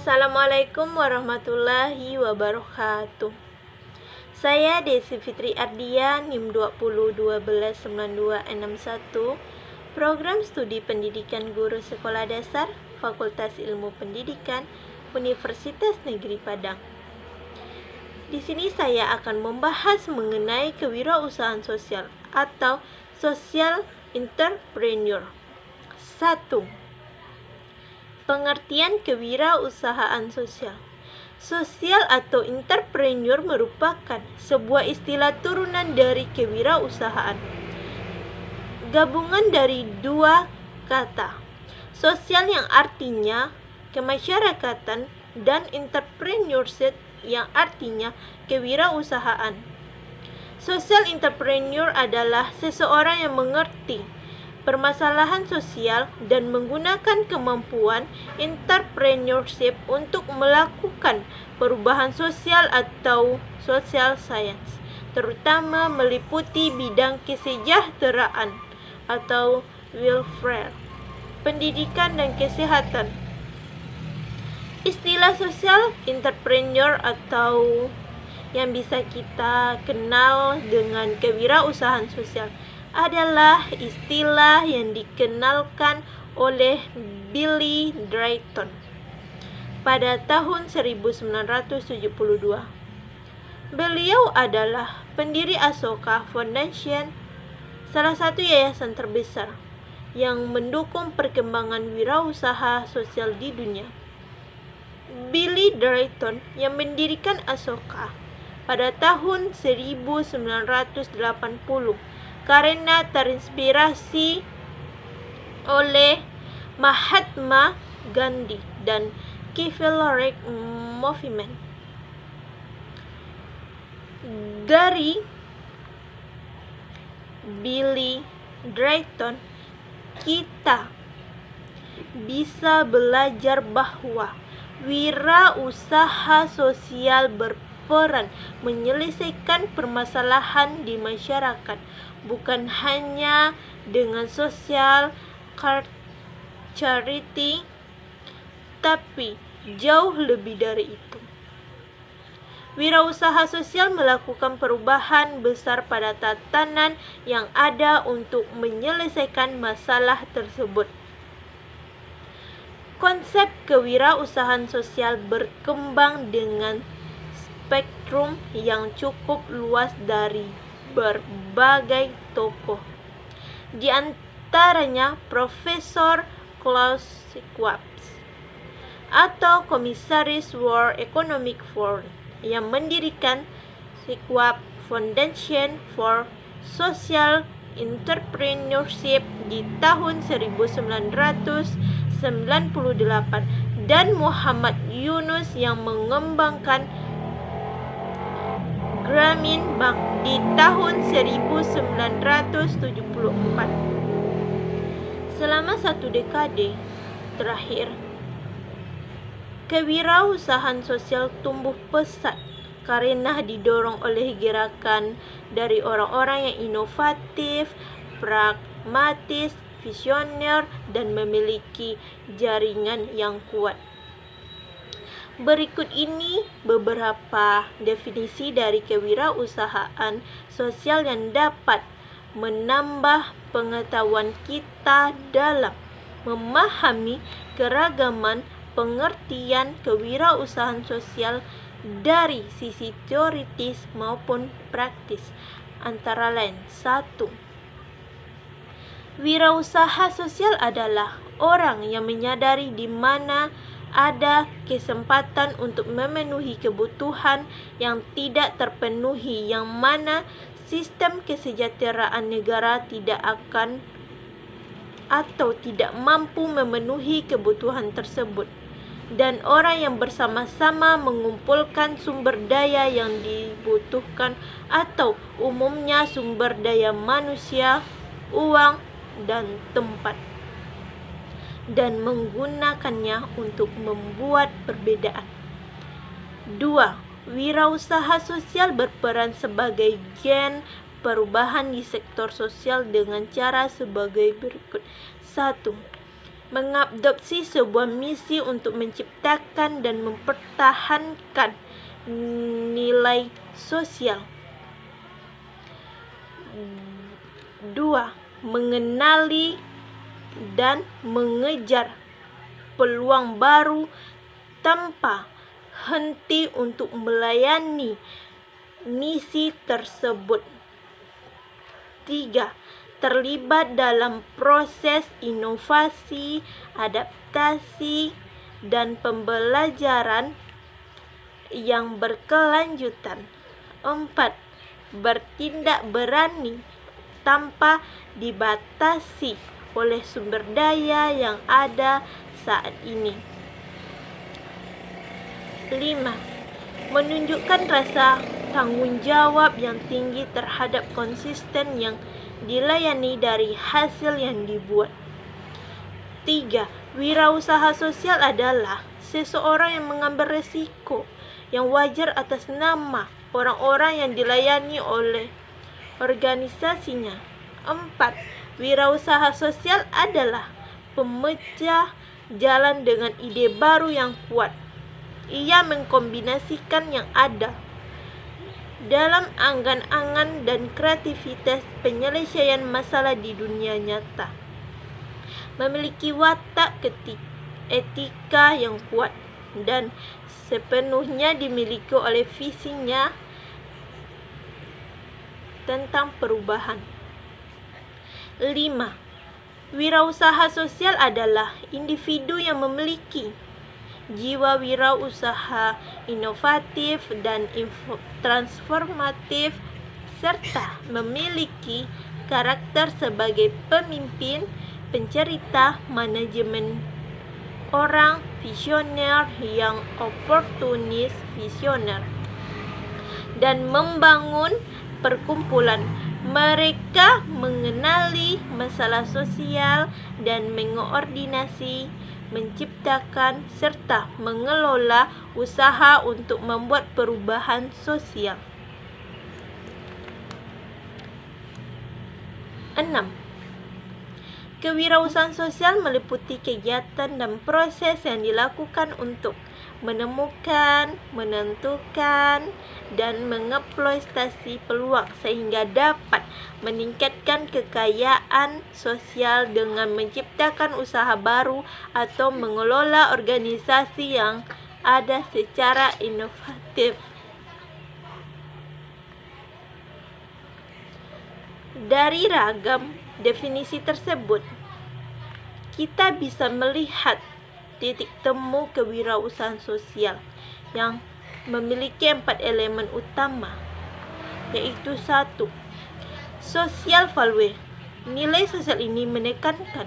Assalamualaikum warahmatullahi wabarakatuh. Saya Desi Fitri Ardia, NIM 20129261, Program Studi Pendidikan Guru Sekolah Dasar, Fakultas Ilmu Pendidikan, Universitas Negeri Padang. Di sini saya akan membahas mengenai kewirausahaan sosial atau social entrepreneur. 1. Pengertian kewirausahaan sosial. Sosial atau entrepreneur merupakan sebuah istilah turunan dari kewirausahaan. Gabungan dari dua kata, sosial yang artinya kemasyarakatan dan entrepreneurship yang artinya kewirausahaan. Social entrepreneur adalah seseorang yang mengerti permasalahan sosial dan menggunakan kemampuan entrepreneurship untuk melakukan perubahan sosial atau social science, terutama meliputi bidang kesejahteraan atau welfare, pendidikan dan kesehatan. Istilah social entrepreneur atau yang bisa kita kenal dengan kewirausahaan sosial adalah istilah yang dikenalkan oleh Billy Drayton pada tahun 1972. Beliau adalah pendiri Ashoka Foundation, salah satu yayasan terbesar yang mendukung perkembangan wirausaha sosial di dunia. Billy Drayton yang mendirikan Ashoka pada tahun 1980 karena terinspirasi oleh Mahatma Gandhi dan Civil Rights Movement. Dari Billy Drayton, kita bisa belajar bahwa wirausaha sosial berperan menyelesaikan permasalahan di masyarakat, bukan hanya dengan social charity, tapi jauh lebih dari itu. Wirausaha sosial melakukan perubahan besar pada tatanan yang ada untuk menyelesaikan masalah tersebut. Konsep kewirausahaan sosial berkembang dengan spektrum yang cukup luas dari berbagai tokoh, di antaranya Profesor Klaus Schwab atau Komisaris World Economic Forum yang mendirikan Schwab Foundation for Social Entrepreneurship di tahun 1998 dan Muhammad Yunus yang mengembangkan Grameen Bank di tahun 1974. Selama satu dekade terakhir, kewirausahaan sosial tumbuh pesat karena didorong oleh gerakan dari orang-orang yang inovatif, pragmatis, visioner, dan memiliki jaringan yang kuat. Berikut ini beberapa definisi dari kewirausahaan sosial yang dapat menambah pengetahuan kita dalam memahami keragaman pengertian kewirausahaan sosial dari sisi teoritis maupun praktis. Antara lain, 1. Wirausaha sosial adalah orang yang menyadari di mana ada kesempatan untuk memenuhi kebutuhan yang tidak terpenuhi, yang mana sistem kesejahteraan negara tidak akan atau tidak mampu memenuhi kebutuhan tersebut, dan orang yang bersama-sama mengumpulkan sumber daya yang dibutuhkan atau umumnya sumber daya manusia, uang, dan tempat, dan menggunakannya untuk membuat perbedaan. 2. Wirausaha sosial berperan sebagai gen perubahan di sektor sosial dengan cara sebagai berikut. 1. mengadopsi sebuah misi untuk menciptakan dan mempertahankan nilai sosial. 2. Mengenali dan mengejar peluang baru tanpa henti untuk melayani misi tersebut. 3. Terlibat dalam proses inovasi, adaptasi, dan pembelajaran yang berkelanjutan. 4. Bertindak berani tanpa dibatasi oleh sumber daya yang ada saat ini. 5. Menunjukkan rasa tanggung jawab yang tinggi terhadap konsisten yang dilayani dari hasil yang dibuat. 3. Wirausaha sosial adalah seseorang yang mengambil risiko yang wajar atas nama orang-orang yang dilayani oleh organisasinya. 4. Wirausaha sosial adalah pemecah jalan dengan ide baru yang kuat. Ia mengkombinasikan yang ada dalam angan-angan dan kreativitas penyelesaian masalah di dunia nyata. Memiliki watak etika yang kuat dan sepenuhnya dimiliki oleh visinya tentang perubahan. 5. Wirausaha sosial adalah individu yang memiliki jiwa wirausaha inovatif dan transformatif serta memiliki karakter sebagai pemimpin, pencerita, manajemen orang visioner yang oportunis visioner, dan membangun perkumpulan. Mereka mengenali masalah sosial dan mengoordinasi, menciptakan, serta mengelola usaha untuk membuat perubahan sosial. 6. Kewirausahaan sosial meliputi kegiatan dan proses yang dilakukan untuk menemukan, menentukan, dan mengeksploitasi peluang sehingga dapat meningkatkan kekayaan sosial dengan menciptakan usaha baru atau mengelola organisasi yang ada secara inovatif. Dari ragam definisi tersebut, kita bisa melihat titik temu kewirausahaan sosial yang memiliki 4 elemen utama, yaitu 1. Social value. Nilai sosial ini menekankan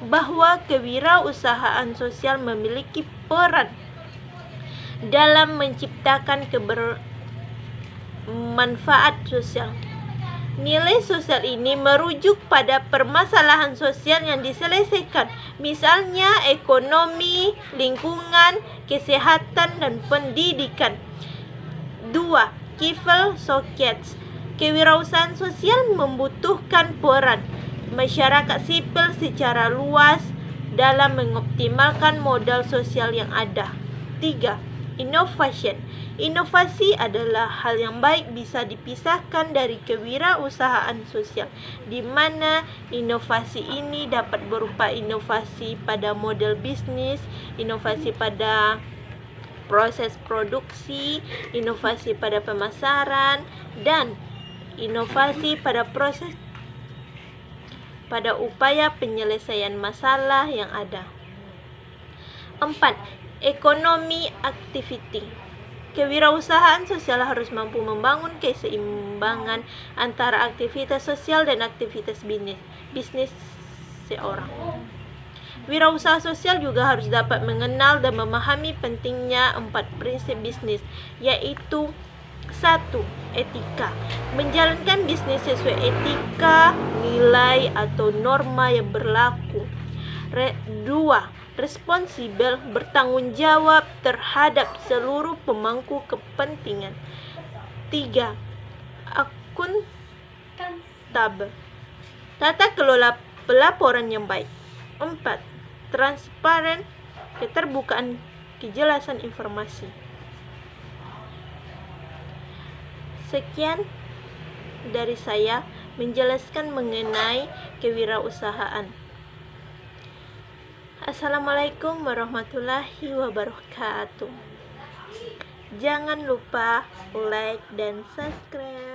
bahwa kewirausahaan sosial memiliki peran dalam menciptakan kebermanfaat sosial. Nilai sosial ini merujuk pada permasalahan sosial yang diselesaikan, misalnya ekonomi, lingkungan, kesehatan, dan pendidikan. 2. Civil society. Kewirausahaan sosial membutuhkan peran masyarakat sipil secara luas dalam mengoptimalkan modal sosial yang ada. 3. Innovation. Inovasi adalah hal yang baik bisa dipisahkan dari kewirausahaan sosial, di mana inovasi ini dapat berupa inovasi pada model bisnis, inovasi pada proses produksi, inovasi pada pemasaran, dan inovasi pada upaya penyelesaian masalah yang ada. 4. Ekonomi activity. Kewirausahaan sosial harus mampu membangun keseimbangan antara aktivitas sosial dan aktivitas bisnis seorang. Wirausaha sosial juga harus dapat mengenal dan memahami pentingnya 4 prinsip bisnis, yaitu 1. Etika. Menjalankan bisnis sesuai etika, nilai, atau norma yang berlaku. 2. Responsibel, bertanggung jawab terhadap seluruh pemangku kepentingan. 3. Akuntabel, tata kelola pelaporan yang baik. 4. transparan, keterbukaan, kejelasan informasi. Sekian dari saya menjelaskan mengenai kewirausahaan. Assalamualaikum warahmatullahi wabarakatuh. Jangan lupa like dan subscribe.